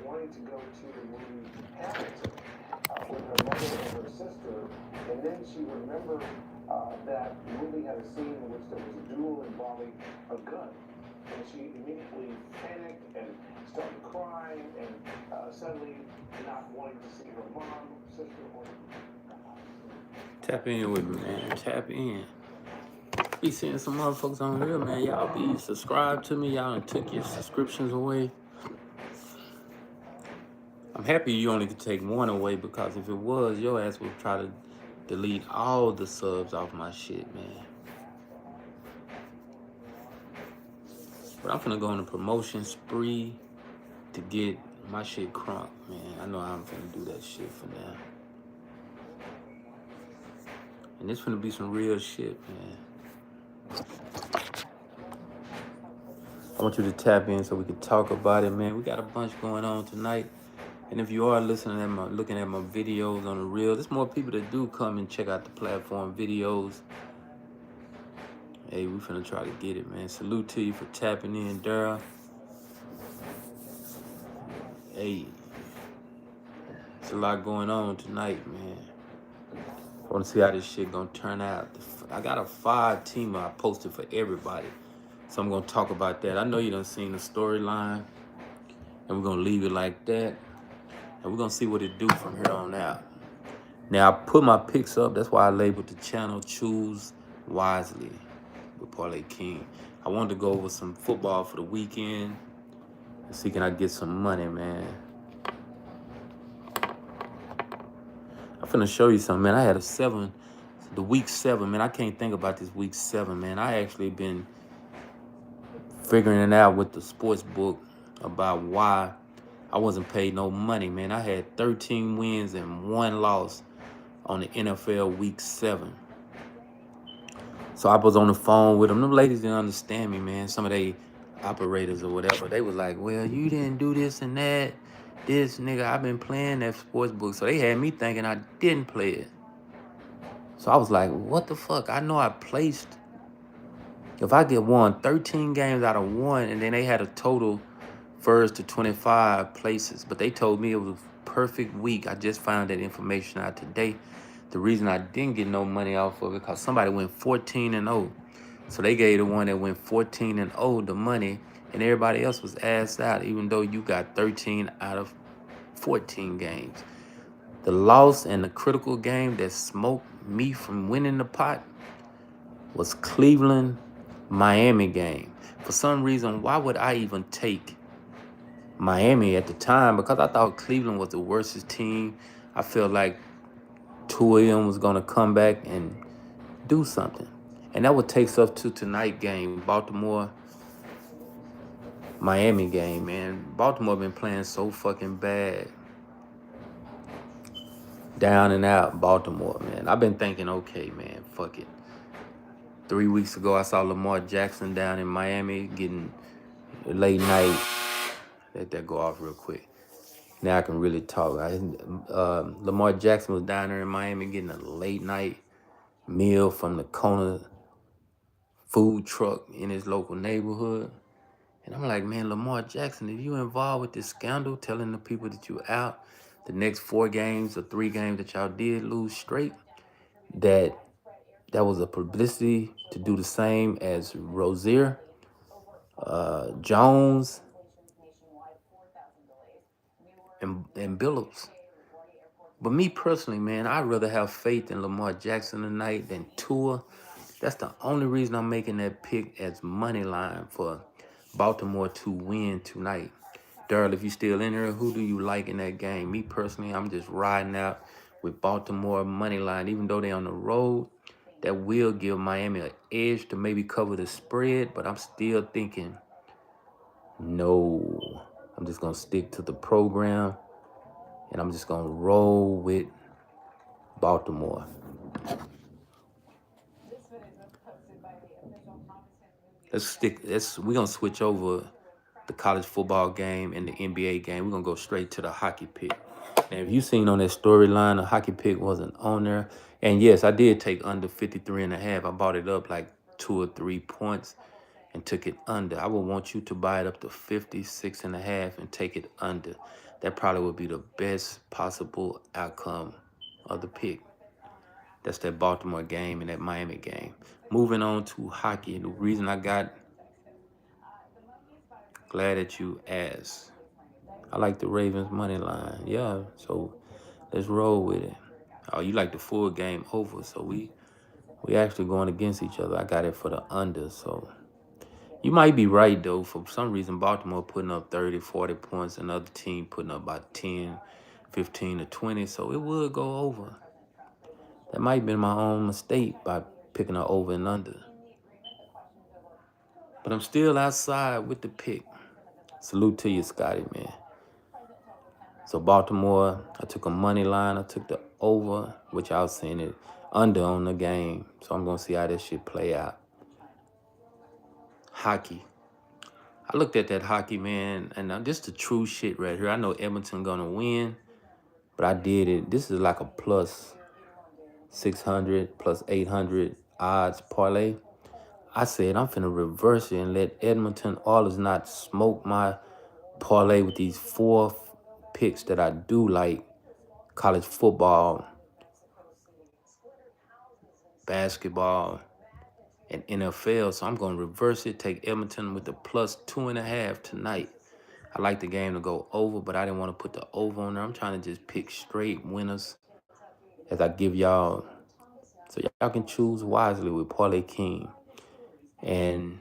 wanting to go to the movie Hamilton with her mother and her sister, and then she remembered that the movie had a scene in which there was a duel involving a gun. And she immediately panicked and started crying and suddenly not wanting to see her mom, sister, or Tap in with me, man. Tap in. Be seeing some motherfuckers on here, man. Y'all be subscribed to me. Y'all done took your subscriptions away. I'm happy you only could take one away, because if it was, your ass would try to delete all the subs off my shit, man. But I'm finna go on a promotion spree to get my shit crunk, man. I know I'm finna do that shit for now. And this finna be some real shit, man. I want you to tap in so we can talk about it, man. We got a bunch going on tonight. And if you are looking at my videos on the reel, there's more people that do come and check out the platform videos. Hey, we finna try to get it, man. Salute to you for tapping in, Daryl. Hey, there's a lot going on tonight, man. I want to see how this shit gonna turn out. I got a 5-teamer I posted for everybody, so I'm gonna talk about that. I know you done seen the storyline, and we're gonna leave it like that, and we're gonna see what it do from here on out. Now, I put my picks up. That's why I labeled the channel Choose Wisely with Parlay King. I wanted to go over some football for the weekend and see can I get some money, man. I'm finna show you something, man. I had the week 7, man. I can't think about this week 7, man. I actually been figuring it out with the sports book about why I wasn't paid no money, man. I had 13 wins and 1 loss on the NFL week 7. So I was on the phone with them. Them ladies didn't understand me, man. Some of they operators or whatever, they was like, well, you didn't do this and that. This, nigga, I've been playing that sports book. So they had me thinking I didn't play it. So I was like, what the fuck? I know I placed, if I get 13 games out of 1, and then they had a total first to 25 places. But they told me it was a perfect week. I just found that information out today. The reason I didn't get no money off of it, because somebody went 14-0. So they gave the one that went 14-0 the money, and everybody else was assed out, even though you got 13 out of 14 games. The loss and the critical game that smoked me from winning the pot was Cleveland-Miami game. For some reason, why would I even take Miami at the time? Because I thought Cleveland was the worstest team. I felt like two of them was going to come back and do something. And that would take us to tonight game, Baltimore-Miami game, man. Baltimore been playing so fucking bad. Down and out, Baltimore, man. I've been thinking, okay, man, fuck it. 3 weeks ago, I saw Lamar Jackson down in Miami getting late night. Let that go off real quick. Now I can really talk. Lamar Jackson was down there in Miami getting a late night meal from the Kona food truck in his local neighborhood. And I'm like, man, Lamar Jackson, if you involved with this scandal, telling the people that you out the next 4 games or 3 games that y'all did lose straight, that was a publicity to do the same as Rozier, Jones, and Billups. But me personally, man, I'd rather have faith in Lamar Jackson tonight than Tua. That's the only reason I'm making that pick as money line for Baltimore to win tonight. Daryl, if you still in here, who do you like in that game? Me personally, I'm just riding out with Baltimore money line. Even though they're on the road, that will give Miami an edge to maybe cover the spread. But I'm still thinking, no. I'm just going to stick to the program, and I'm just going to roll with Baltimore. We're going to switch over the college football game and the NBA game. We're going to go straight to the hockey pick. And if you seen on that storyline, the hockey pick wasn't on there. And yes, I did take under 53.5. I bought it up like 2 or 3 points. and took it under. I would want you to buy it up to 56.5 and take it under. That probably would be the best possible outcome of the pick. That's that Baltimore game and that Miami game. Moving on to hockey. The reason I got, glad that you asked. I like the Ravens money line. Yeah, so let's roll with it. Oh, you like the full game over, so we actually going against each other. I got it for the under, so you might be right, though. For some reason, Baltimore putting up 30, 40 points, another team putting up about 10, 15 to 20, so it would go over. That might have been my own mistake by picking an over and under. But I'm still outside with the pick. Salute to you, Scotty, man. So Baltimore, I took a money line. I took the over, which I was saying it under on the game. So I'm going to see how this shit play out. Hockey. I looked at that hockey, man, and this the true shit right here. I know Edmonton going to win, but I did it. This is like a plus 600, plus 800 odds parlay. I said I'm finna reverse it and let Edmonton Oilers not smoke my parlay with these 4 picks that I do like: college football, basketball, and NFL. So I'm gonna reverse it, take Edmonton with the plus 2.5 tonight. I like the game to go over, but I didn't want to put the over on there. I'm trying to just pick straight winners as I give y'all, so y'all can choose wisely with Parlay King. And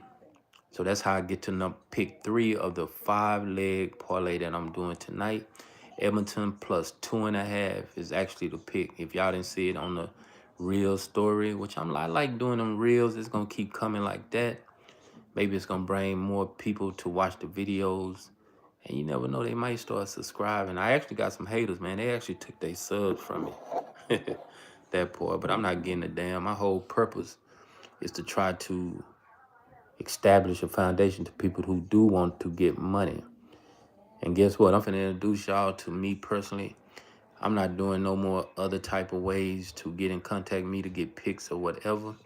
so that's how I get to pick 3 of the 5-leg parlay that I'm doing tonight. Edmonton plus 2.5 is actually the pick. If y'all didn't see it on the reel story, which I like doing them reels, it's gonna keep coming like that. Maybe it's gonna bring more people to watch the videos. And you never know, they might start subscribing. I actually got some haters, man. They actually took their subs from me. That part, but I'm not getting a damn. My whole purpose is to try to establish a foundation to people who do want to get money. And guess what? I'm finna introduce y'all to me personally. I'm not doing no more other type of ways to get in contact with me to get picks or whatever.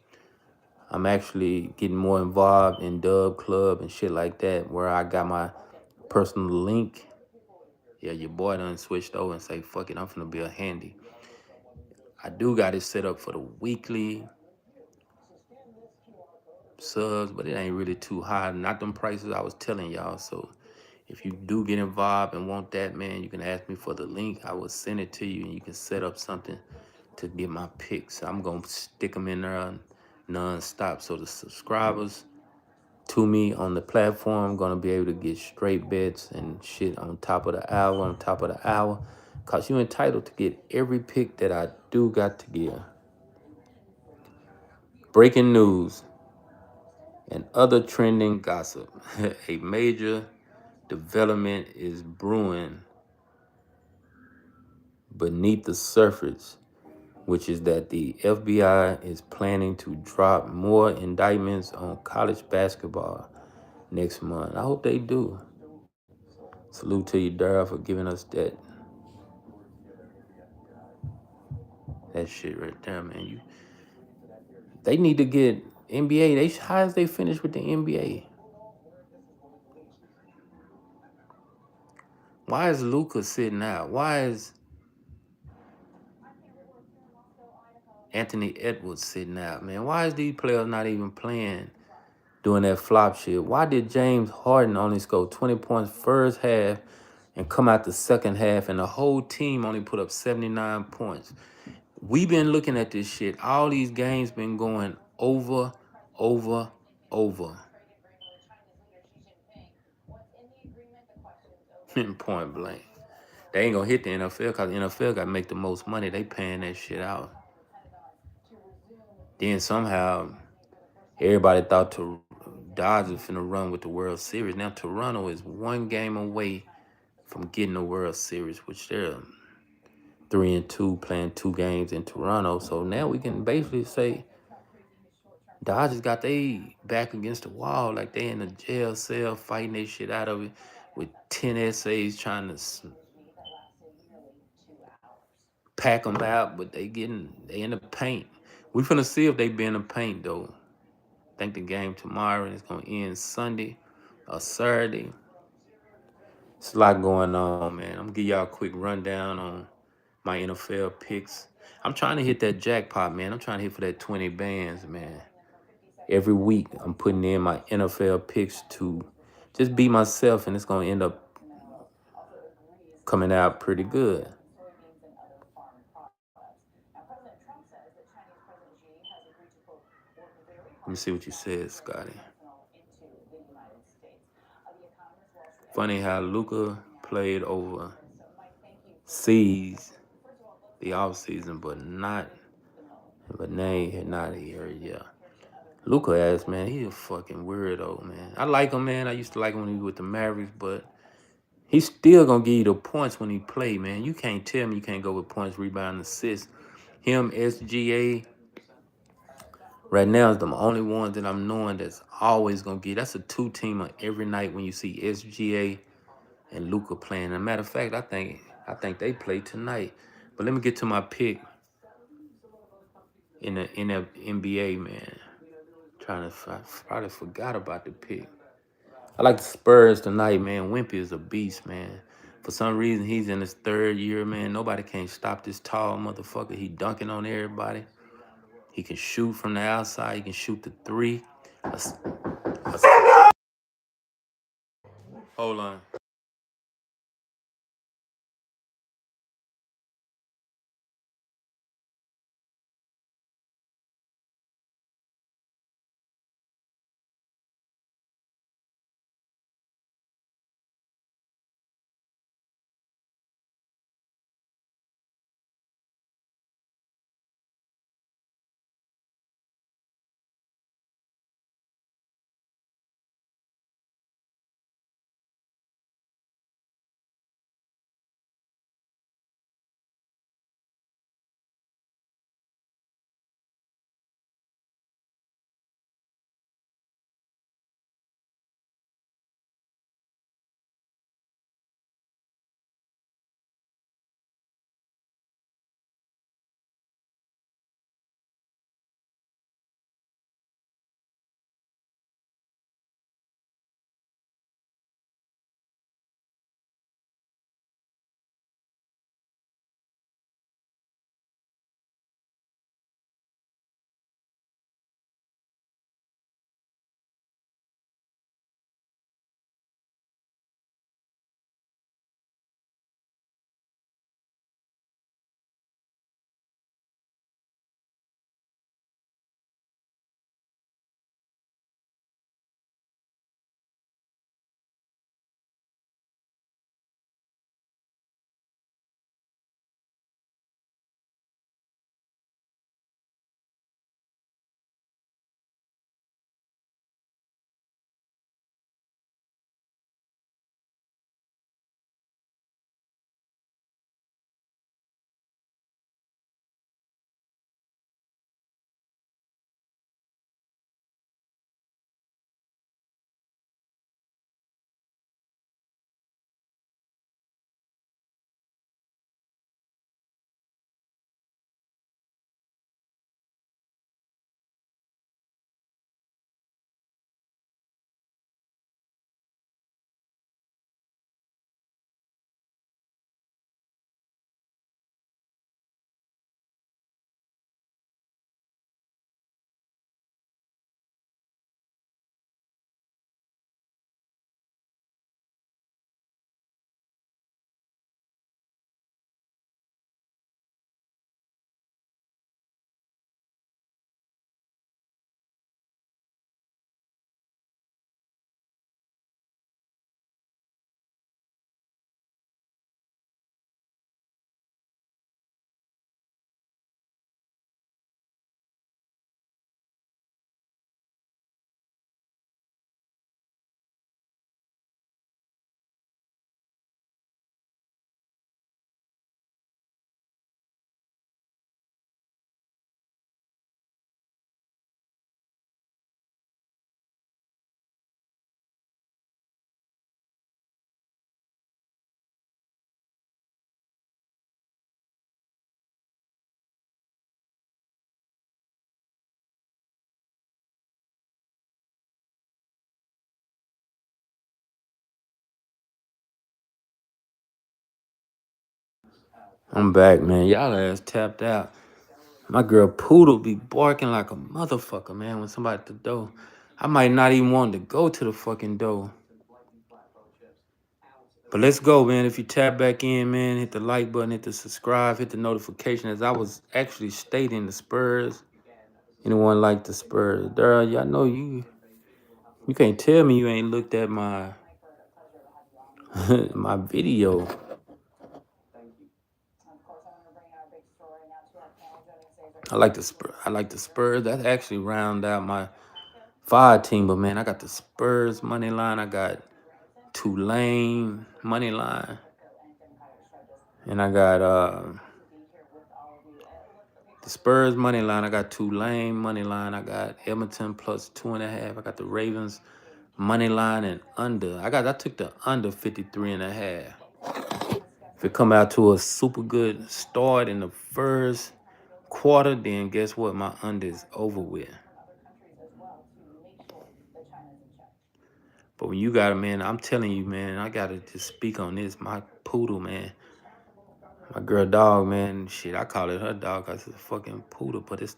I'm actually getting more involved in Dub Club and shit like that, where I got my personal link. Yeah, your boy done switched over and say, fuck it, I'm finna be a handy. I do got it set up for the weekly subs, but it ain't really too high. Not them prices I was telling y'all. So if you do get involved and want that, man, you can ask me for the link. I will send it to you, and you can set up something to get my picks. I'm going to stick them in there non-stop. So the subscribers to me on the platform going to be able to get straight bets and shit on top of the hour, because you're entitled to get every pick that I do got to give. Breaking news and other trending gossip. A major development is brewing beneath the surface, which is that the FBI is planning to drop more indictments on college basketball next month. I hope they do. Salute to you, Dara, for giving us that shit right there, man. They need to get NBA. How is they finished with the NBA? Why is Luka sitting out? Why is Anthony Edwards sitting out, man? Why is these players not even playing doing that flop shit? Why did James Harden only score 20 points first half and come out the second half and the whole team only put up 79 points? We've been looking at this shit. All these games been going over. Point blank. They ain't gonna hit the NFL because the NFL got to make the most money. They paying that shit out. Then somehow everybody thought Dodgers was finna run with the World Series. Now Toronto is 1 game away from getting the World Series, which they're 3-2, playing 2 games in Toronto. So now we can basically say Dodgers got they back against the wall, like they in a jail cell fighting their shit out of it with 10 essays trying to pack them out, but they in the paint. We finna see if they be in the paint though. I think the game tomorrow and it's gonna end Sunday or Saturday. It's a lot going on, man. I'm gonna give y'all a quick rundown on my NFL picks. I'm trying to hit that jackpot, man. I'm trying to hit for that 20 bands, man. Every week, I'm putting in my NFL picks to just be myself, and it's gonna end up coming out pretty good. Let me see what you said, Scotty. Funny how Luca played over C's the off season, but Nate not here. Yeah, Luca ass man, he a fucking weirdo, man. I like him, man. I used to like him when he was with the Mavericks, but he's still gonna give you the points when he play, man. You can't tell me you can't go with points, rebound, assists. Him, SGA, right now is the only one that I'm knowing that's always gonna get. That's a two-teamer every night when you see SGA and Luca playing. As a matter of fact, I think they play tonight. But let me get to my pick in the NBA, man. I probably forgot about the pick. I like the Spurs tonight, man. Wimpy is a beast, man. For some reason, he's in his third year, man. Nobody can stop this tall motherfucker. He dunking on everybody. He can shoot from the outside. He can shoot the three. Hold on. I'm back, man. Y'all ass tapped out. My girl Poodle be barking like a motherfucker, man, when somebody at the door. I might not even want to go to the fucking door. But let's go, man. If you tap back in, man, hit the like button, hit the subscribe, hit the notification. As I was actually stating the Spurs. Anyone like the Spurs? Daryl, y'all know you can't tell me you ain't looked at my my video. I like the Spurs. That actually round out my fire team, but man, I got the Spurs money line. I got Tulane money line, and I got the Spurs money line. I got Tulane money line. I got Edmonton plus 2.5. I got the Ravens money line and under. I took the under 53.5. If it come out to a super good start in the first quarter, then guess what? My under is over with. But when you got it, man, I'm telling you, man, I gotta just speak on this. My poodle, man. My girl dog, man. Shit, I call it her dog because it's a fucking poodle, but it's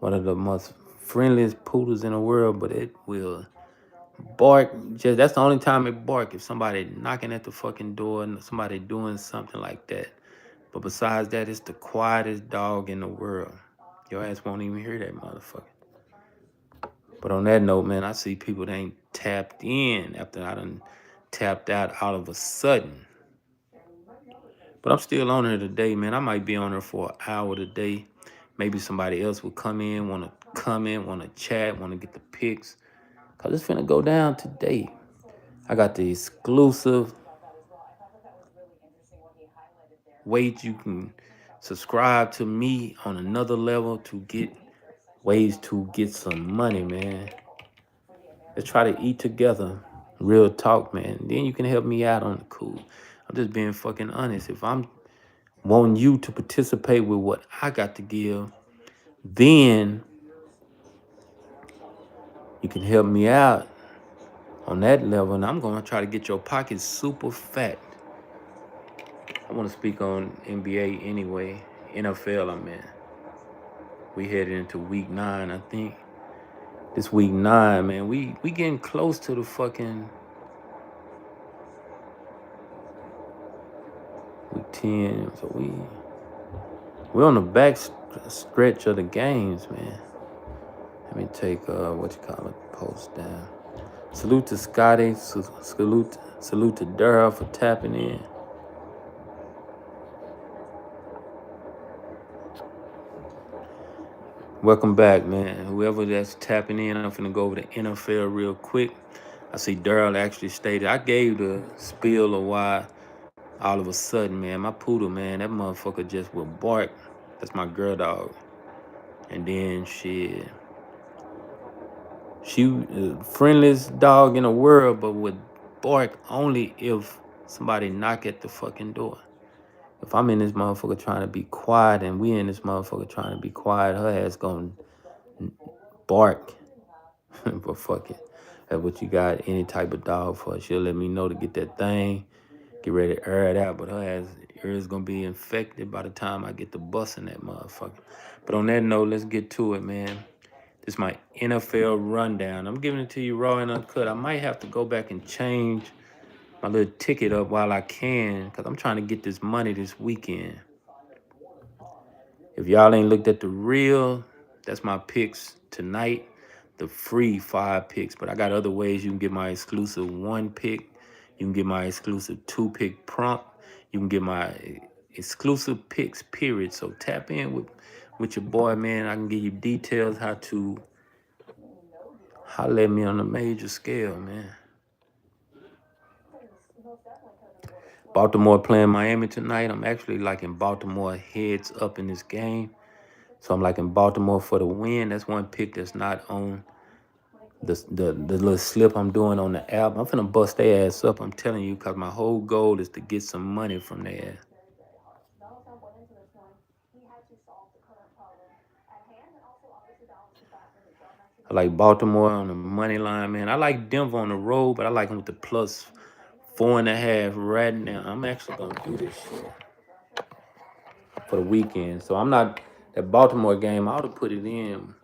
one of the most friendliest poodles in the world, but it will bark. That's the only time it bark if somebody knocking at the fucking door and somebody doing something like that. But besides that, it's the quietest dog in the world. Your ass won't even hear that motherfucker. But on that note, man, I see people that ain't tapped in after I done tapped out all of a sudden. But I'm still on her today, man. I might be on her for an hour today. Maybe somebody else will come in, want to comment, want to chat, want to get the pics. Because it's finna go down today. I got the exclusive ways you can subscribe to me on another level to get ways to get some money, man. Let's try to eat together. Real talk, man. Then you can help me out on the cool. I'm just being fucking honest. If I'm wanting you to participate with what I got to give, then you can help me out on that level. And I'm going to try to get your pockets super fat. I want to speak on NBA anyway. NFL, I'm in. We headed into week 9, I think. This week 9, man, we getting close to the fucking week 10. So we're on the back stretch of the games, man. Let me take post down. Salute to Scotty. Salute to Daryl for tapping in. Welcome back, man. Whoever that's tapping in, I'm finna go over the NFL real quick. I see Daryl actually stated, I gave the spiel of why all of a sudden, man, my poodle, man, that motherfucker just will bark. That's my girl dog. And then she friendliest dog in the world, but would bark only if somebody knock at the fucking door. If I'm in this motherfucker trying to be quiet and we in this motherfucker trying to be quiet, her ass gonna bark. But fuck it. That's what you got, any type of dog for. She'll let me know to get that thing, get ready to air it out. But her ass is gonna be infected by the time I get to busting that motherfucker. But on that note, let's get to it, man. This is my NFL rundown. I'm giving it to you raw and uncut. I might have to go back and change my little ticket up while I can, because I'm trying to get this money this weekend. If y'all ain't looked at the reel, that's my picks tonight, the free 5 picks. But I got other ways you can get my exclusive 1 pick. You can get my exclusive 2 pick prompt. You can get my exclusive picks, period. So tap in with your boy, man. I can give you details how to holler at me on a major scale, man. Baltimore playing Miami tonight. I'm actually liking Baltimore heads up in this game. So I'm liking Baltimore for the win. That's one pick that's not on the little slip I'm doing on the app. I'm finna bust their ass up, I'm telling you, because my whole goal is to get some money from their ass. I like Baltimore on the money line, man. I like Denver on the road, but I like them with the plus 4.5 right now. I'm actually gonna do this shit. for the weekend. So I'm not that Baltimore game. I ought to put it in,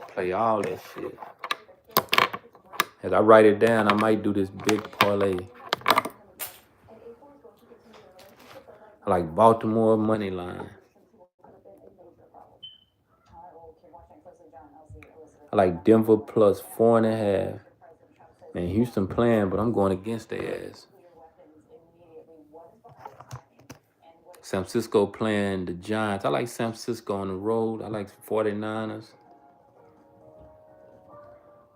play all that shit. As I write it down, I might do this big parlay. I like Baltimore money line. I like Denver plus 4.5. Man, Houston playing, but I'm going against their ass. San Francisco playing the Giants. I like San Francisco on the road. I like 49ers.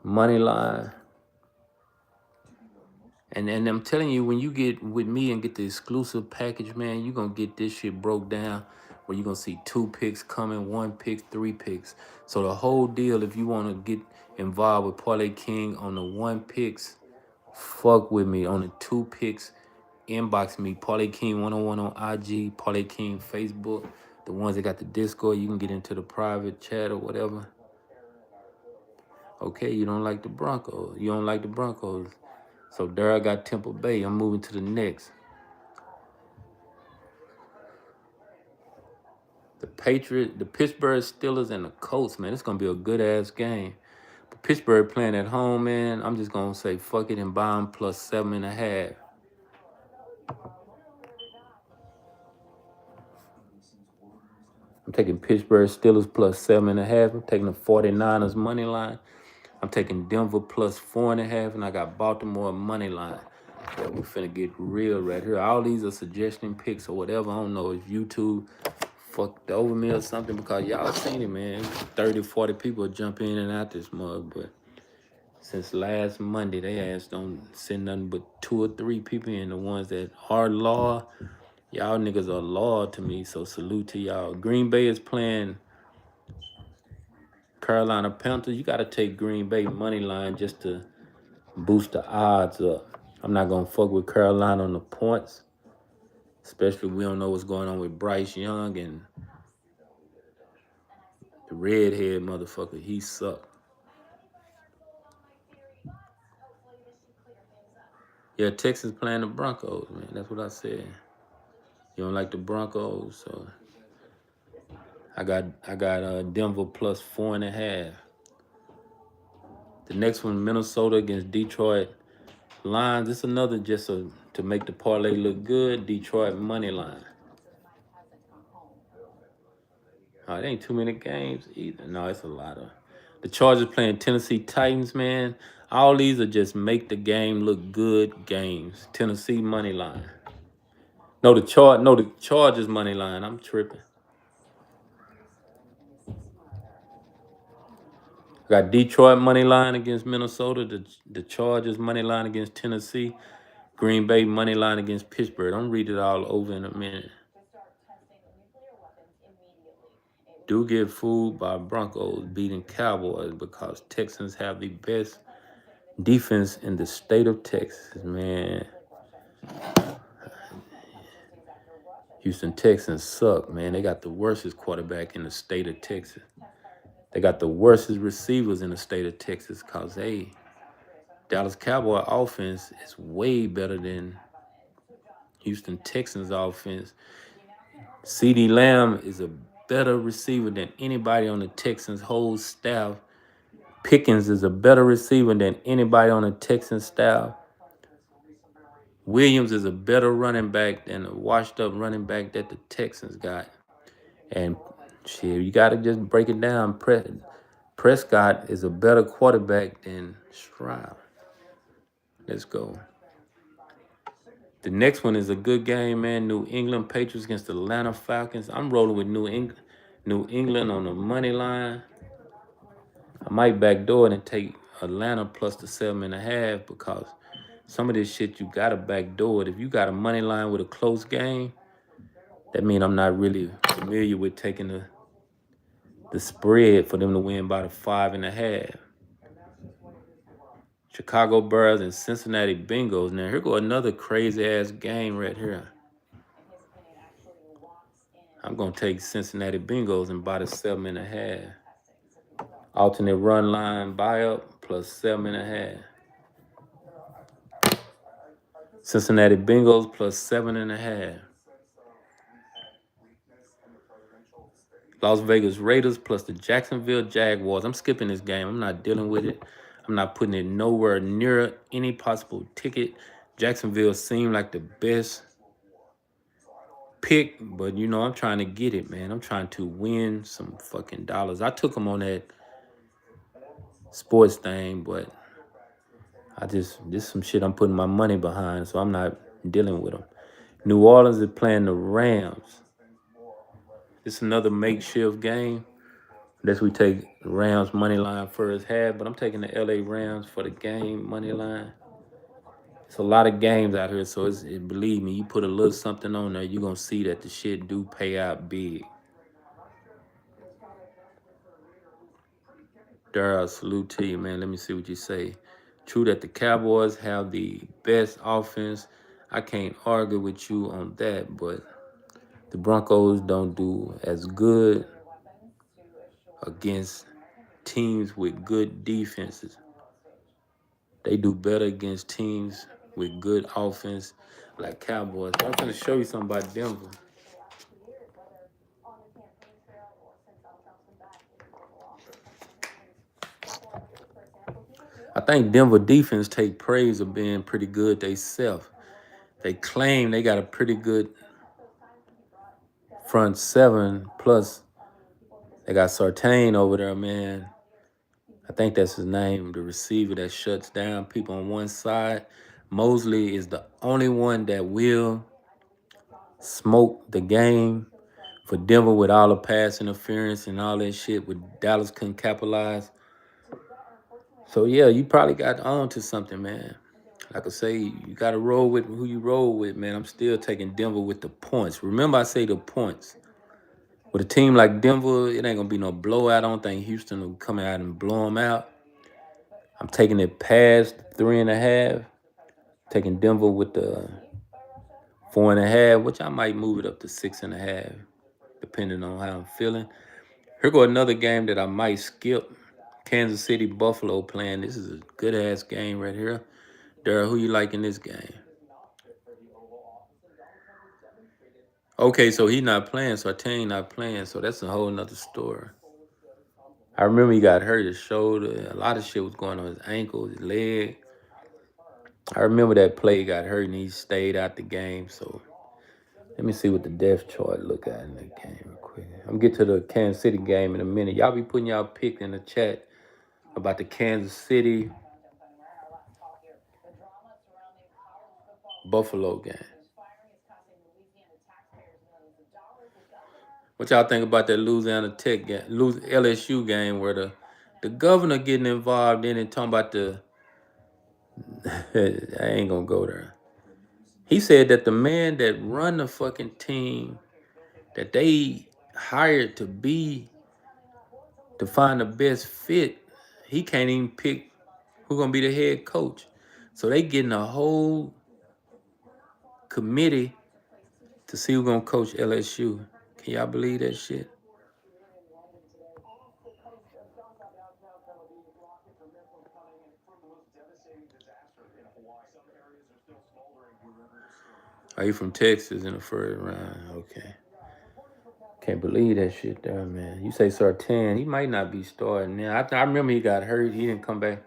Money line. And I'm telling you, when you get with me and get the exclusive package, man, you're going to get this shit broke down where you're going to see 2 picks coming, 1 pick, 3 picks. So the whole deal, if you want to get involved with Parlay King on the 1 picks, fuck with me. On the 2 picks, inbox me. Parlay King 101 on IG, Parlay King Facebook. The ones that got the Discord, you can get into the private chat or whatever. Okay, you don't like the Broncos. You don't like the Broncos. So there I got Tampa Bay. I'm moving to the next. The Pittsburgh Steelers, and the Colts, man. It's going to be a good-ass game. But Pittsburgh playing at home, man. I'm just going to say fuck it and buy them plus 7.5. I'm taking Pittsburgh Steelers plus 7.5. I'm taking the 49ers money line. I'm taking Denver plus 4.5, and I got Baltimore money line. Yeah, we finna get real right here. All these are suggestion picks or whatever. I don't know if YouTube fucked over me or something, because y'all seen it, man. 30, 40 people jump in and out this mug, but since last Monday, they ass don't send nothing but 2 or 3 people in. The ones that are law, y'all niggas are law to me, so salute to y'all. Green Bay is playing Carolina Panthers. You got to take Green Bay money line just to boost the odds up. I'm not going to fuck with Carolina on the points, especially we don't know what's going on with Bryce Young and the redhead motherfucker. He sucked. Yeah, Texas playing the Broncos, man. That's what I said. You don't like the Broncos, so I got Denver plus 4.5. The next one, Minnesota against Detroit Lions. This is another just to make the parlay look good. Detroit money line. Oh, it ain't too many games either. No, it's a lot of. The Chargers playing Tennessee Titans, man. All these are just make the game look good games. Tennessee money line. No, the Chargers money line. I'm tripping. I got Detroit money line against Minnesota. The Chargers money line against Tennessee. Green Bay money line against Pittsburgh. I'm read it all over in a minute. Do get fooled by Broncos beating Cowboys because Texans have the best defense in the state of Texas, man. Houston Texans suck, man. They got the worstest quarterback in the state of Texas. They got the worstest receivers in the state of Texas because Dallas Cowboy offense is way better than Houston Texans offense. CeeDee Lamb is a better receiver than anybody on the Texans' whole staff. Pickens is a better receiver than anybody on the Texans staff. Williams is a better running back than the washed-up running back that the Texans got. And shit, you got to just break it down. Prescott is a better quarterback than Stroud. Let's go. The next one is a good game, man. New England Patriots against the Atlanta Falcons. I'm rolling with New England on the money line. I might backdoor it and take Atlanta plus the 7.5 because some of this shit you got to backdoor it. If you got a money line with a close game, that means I'm not really familiar with taking the spread for them to win by the 5.5. Chicago Bears and Cincinnati Bengals. Now, here go another crazy-ass game right here. I'm going to take Cincinnati Bengals and buy the 7.5. Alternate run line buy-up plus 7.5. Cincinnati Bengals plus 7.5. Las Vegas Raiders plus the Jacksonville Jaguars. I'm skipping this game. I'm not dealing with it. I'm not putting it nowhere near any possible ticket. Jacksonville seemed like the best pick, but you know, I'm trying to get it, man. I'm trying to win some fucking dollars. I took them on that sports thing, but this some shit I'm putting my money behind, so I'm not dealing with them. New Orleans is playing the Rams. It's another makeshift game. Unless we take the Rams money line first half, but I'm taking the LA Rams for the game money line. It's a lot of games out here, so believe me, you put a little something on there, you're gonna see that the shit do pay out big. Daryl, salute to you, man. Let me see what you say. True that the Cowboys have the best offense. I can't argue with you on that, but the Broncos don't do as good against teams with good defenses. They do better against teams with good offense like Cowboys. I'm going to show you something about Denver. I think Denver defense take praise of being pretty good themselves. They claim they got a pretty good front seven, plus they got Surtain over there, man. I think that's his name, the receiver that shuts down people on one side. Mosley is the only one that will smoke the game for Denver with all the pass interference and all that shit with Dallas couldn't capitalize. So, yeah, you probably got on to something, man. Like I say, you got to roll with who you roll with, man. I'm still taking Denver with the points. Remember, I say the points. With a team like Denver, it ain't going to be no blowout. I don't think Houston will come out and blow them out. I'm taking it past 3.5. Taking Denver with the 4.5, which I might move it up to 6.5, depending on how I'm feeling. Here go another game that I might skip. Kansas City Buffalo playing. This is a good ass game right here. Daryl, who you like in this game? Okay, so he not playing, Surtain not playing, so that's a whole nother story. I remember he got hurt, his shoulder, a lot of shit was going on, his ankle, his leg. I remember that play, he got hurt and he stayed out the game, so let me see what the depth chart look at in that game real quick. I'm going to get to the Kansas City game in a minute. Y'all be putting y'all pick in the chat about the Kansas City Buffalo game. What y'all think about that Louisiana Tech game, LSU game where the governor getting involved in it, talking about I ain't gonna go there. He said that the man that run the fucking team that they hired to find the best fit, he can't even pick who's gonna be the head coach. So they getting a whole committee to see who's gonna coach LSU. Can y'all believe that shit? Are you from Texas in the first round? Okay. Can't believe that shit there, man. You say Surtain, he might not be starting now. I remember he got hurt. He didn't come back.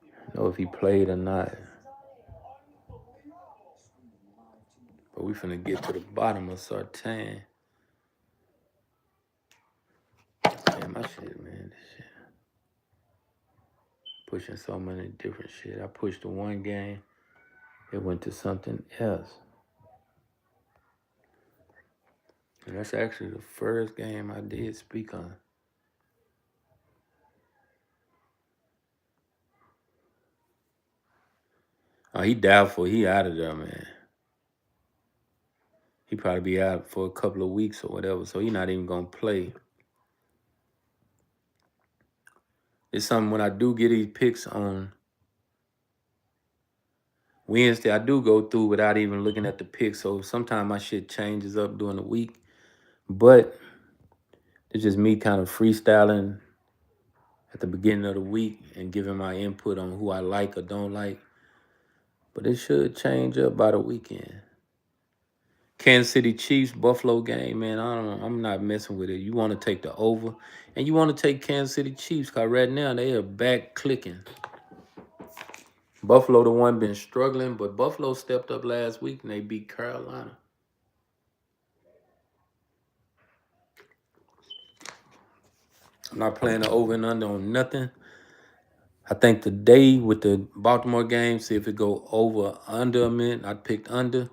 I don't know if he played or not. But we finna get to the bottom of Surtain. Damn, my shit, man. This shit. Pushing so many different shit. I pushed the one game. It went to something else. And that's actually the first game I did speak on. Oh, he doubtful. He out of there, man. He probably be out for a couple of weeks or whatever, so he not even gonna play. It's something when I do get these picks on Wednesday, I do go through without even looking at the picks, so sometimes my shit changes up during the week. But it's just me kind of freestyling at the beginning of the week and giving my input on who I like or don't like. But it should change up by the weekend. Kansas City Chiefs, Buffalo game, man. I'm not messing with it. You want to take the over, and you want to take Kansas City Chiefs, because right now they are back clicking. Buffalo, the one been struggling, but Buffalo stepped up last week and they beat Carolina. I'm not playing the over and under on nothing. I think today with the Baltimore game, see if it go over under a minute. I picked under.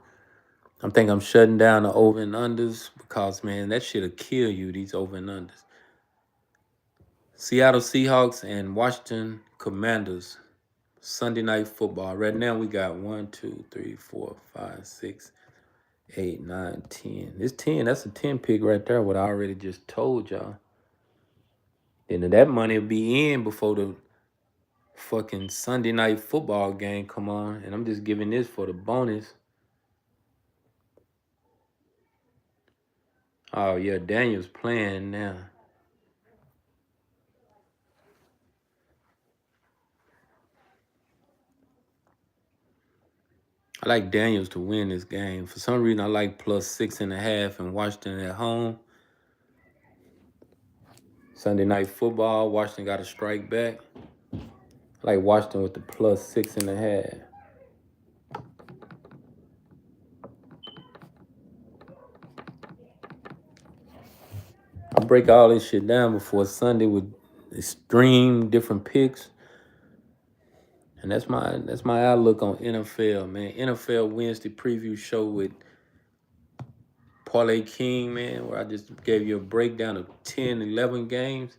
I think I'm shutting down the over and unders because, man, that shit'll kill you, these over and unders. Seattle Seahawks and Washington Commanders. Sunday night football. Right now we got 1, 2, 3, 4, 5, 6, 8, 9, 10. It's 10. That's a 10 pick right there, what I already just told y'all. Then that money will be in before the fucking Sunday night football game come on. And I'm just giving this for the bonus. Oh, yeah, Daniel's playing now. I like Daniels to win this game. For some reason, I like plus 6.5 in Washington at home. Sunday night football, Washington got to strike back. I like Washington with the plus 6.5. I break all this shit down before Sunday with extreme different picks. And that's my outlook on NFL, man. NFL Wednesday preview show with Parlay King, man, where I just gave you a breakdown of 10, 11 games.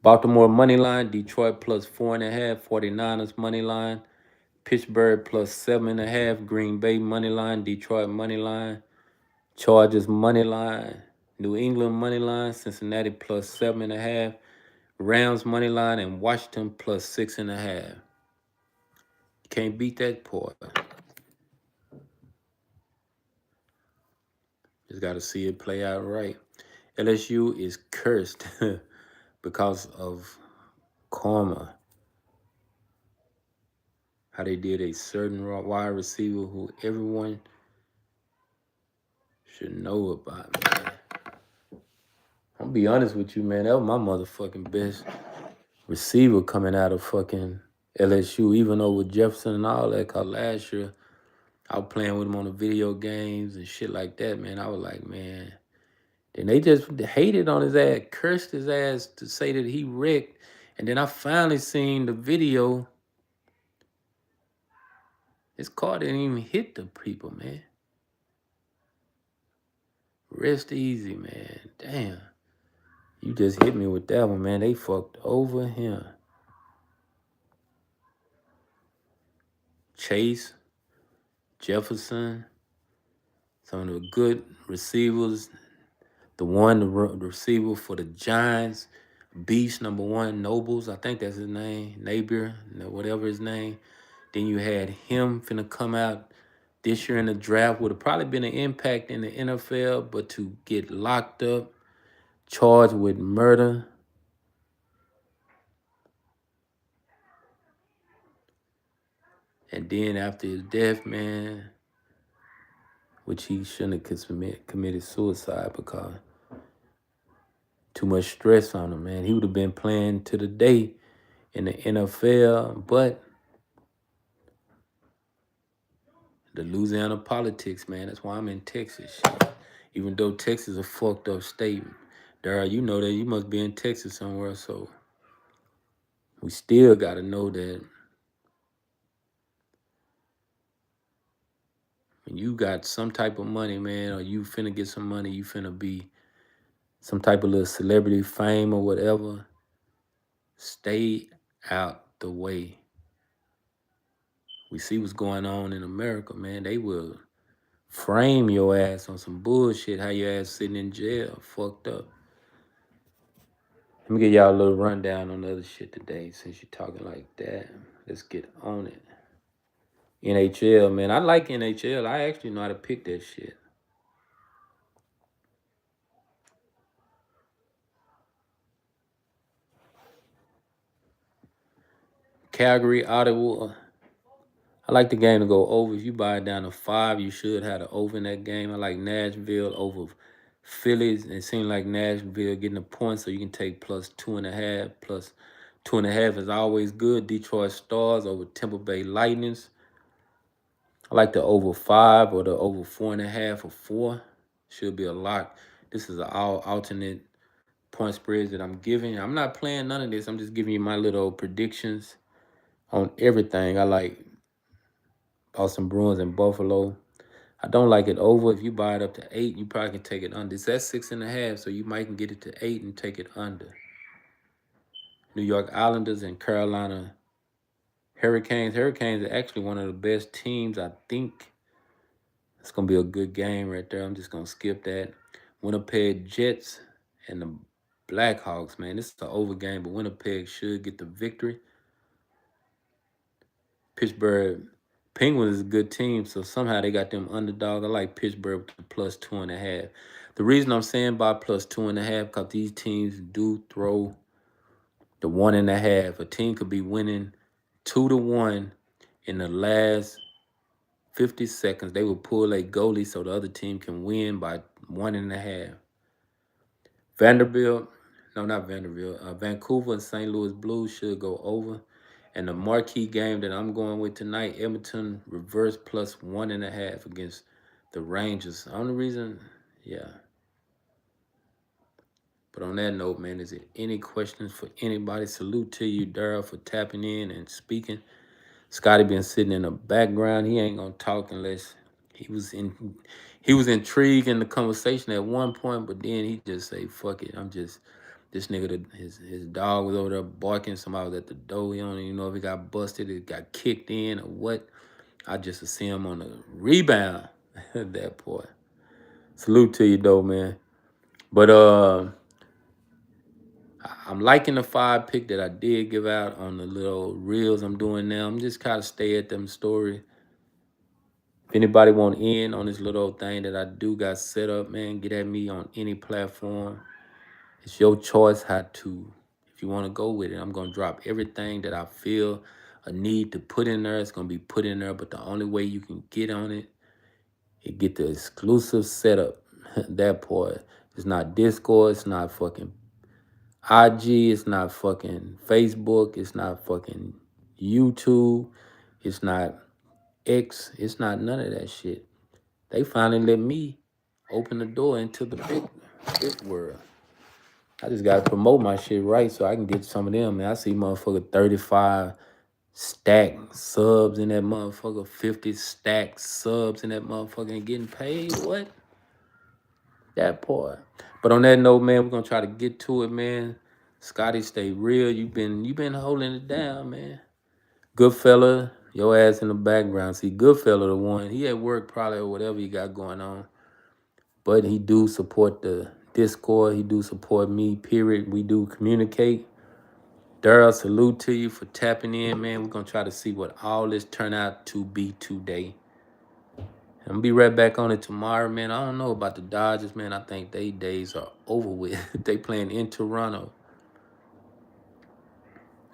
Baltimore money line, Detroit plus 4.5, 49ers money line, Pittsburgh plus 7.5, Green Bay money line, Detroit money line, Chargers money line, New England money line, Cincinnati plus 7.5, Rams money line, and Washington plus 6.5. Can't beat that part. Just got to see it play out right. LSU is cursed because of karma. How they did a certain wide receiver who everyone should know about, man. I'm gonna be honest with you, man. That was my motherfucking best receiver coming out of fucking LSU, even though with Jefferson and all that, cause last year I was playing with him on the video games and shit like that, man. I was like, man. Then they just hated on his ass, cursed his ass to say that he wrecked. And then I finally seen the video. His car didn't even hit the people, man. Rest easy, man. Damn. You just hit me with that one, man. They fucked over him. Chase, Jefferson, some of the good receivers. The receiver for the Giants, Beast #1, Nobles, I think that's his name, Napier, whatever his name. Then you had him finna come out this year in the draft. Would have probably been an impact in the NFL, but to get locked up, charged with murder. And then after his death, man, which he shouldn't have committed suicide because too much stress on him, man. He would have been playing to the day in the NFL, but the Louisiana politics, man. That's why I'm in Texas. Shit. Even though Texas is a fucked up state, Dara, you know that you must be in Texas somewhere. So we still got to know that when you got some type of money, man, or you finna get some money, you finna be some type of little celebrity fame or whatever, stay out the way. We see what's going on in America, man. They will frame your ass on some bullshit, how your ass sitting in jail, fucked up. Let me give y'all a little rundown on the other shit today since you're talking like that. Let's get on it. NHL, man. I like NHL. I actually know how to pick that shit. Calgary, Ottawa. I like the game to go over. If you buy it down to 5, you should have the over in that game. I like Nashville over Phillies. It seems like Nashville getting a point, so you can take plus 2.5. Plus 2.5 is always good. Detroit Stars over Tampa Bay Lightnings. I like the over 5 or the over 4.5 or 4. Should be a lock. This is an all alternate point spreads that I'm giving. I'm not playing none of this. I'm just giving you my little predictions on everything. I like Boston Bruins and Buffalo. I don't like it over. If you buy it up to 8, you probably can take it under. It's at 6.5, so you might can get it to 8 and take it under. New York Islanders and Carolina Hurricanes. Hurricanes are actually one of the best teams, I think. It's going to be a good game right there. I'm just going to skip that. Winnipeg Jets and the Blackhawks, man. This is an over game, but Winnipeg should get the victory. Pittsburgh Penguins is a good team, so somehow they got them underdog. I like Pittsburgh with the plus 2.5. The reason I'm saying by plus 2.5 because these teams do throw the 1.5. A team could be winning 2-1 in the last 50 seconds. They will pull a goalie so the other team can win by 1.5. Vancouver and St. Louis Blues should go over. And the marquee game that I'm going with tonight, Edmonton reverse plus 1.5 against the Rangers. Only reason, yeah. But on that note, man, is there any questions for anybody? Salute to you, Daryl, for tapping in and speaking. Scotty been sitting in the background. He ain't gonna talk unless he was intrigued in the conversation at one point, but then he just say, fuck it. This nigga, his dog was over there barking. Somebody was at the door. He don't even know if he got busted, it got kicked in or what. I just see him on the rebound at that point. Salute to you, though, man. But I'm liking the 5 pick that I did give out on the little reels I'm doing now. I'm just kind of stay at them story. If anybody want in on this little thing that I do got set up, man, get at me on any platform. It's your choice how to, if you want to go with it. I'm going to drop everything that I feel a need to put in there. It's going to be put in there, but the only way you can get on it is get the exclusive setup. That part. It's not Discord. It's not fucking IG. It's not fucking Facebook. It's not fucking YouTube. It's not X. It's not none of that shit. They finally let me open the door into the big world. I just got to promote my shit right so I can get some of them, man. I see motherfucker 35 stack subs in that motherfucker, 50 stack subs in that motherfucker and getting paid. What? That part. But on that note, man, we're going to try to get to it, man. Scotty, stay real. You been holding it down, man. Good fella, your ass in the background. See, good fella the one. He at work probably or whatever he got going on. But he do support the Discord. He do support me, period. We do communicate. Daryl, salute to you for tapping in, man. We're going to try to see what all this turn out to be today. I'm going to be right back on it tomorrow, man. I don't know about the Dodgers, man. I think they days are over with. They playing in Toronto.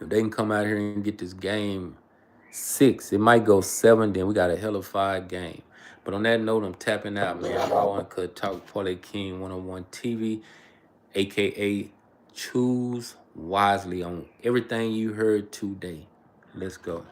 If they can come out here and get this game 6, it might go 7, then we got a hellified game. But on that note, I'm tapping out, man. Raw Uncut Talk, Parlay King 101 TV, a.k.a. Choose Wisely on everything you heard today. Let's go.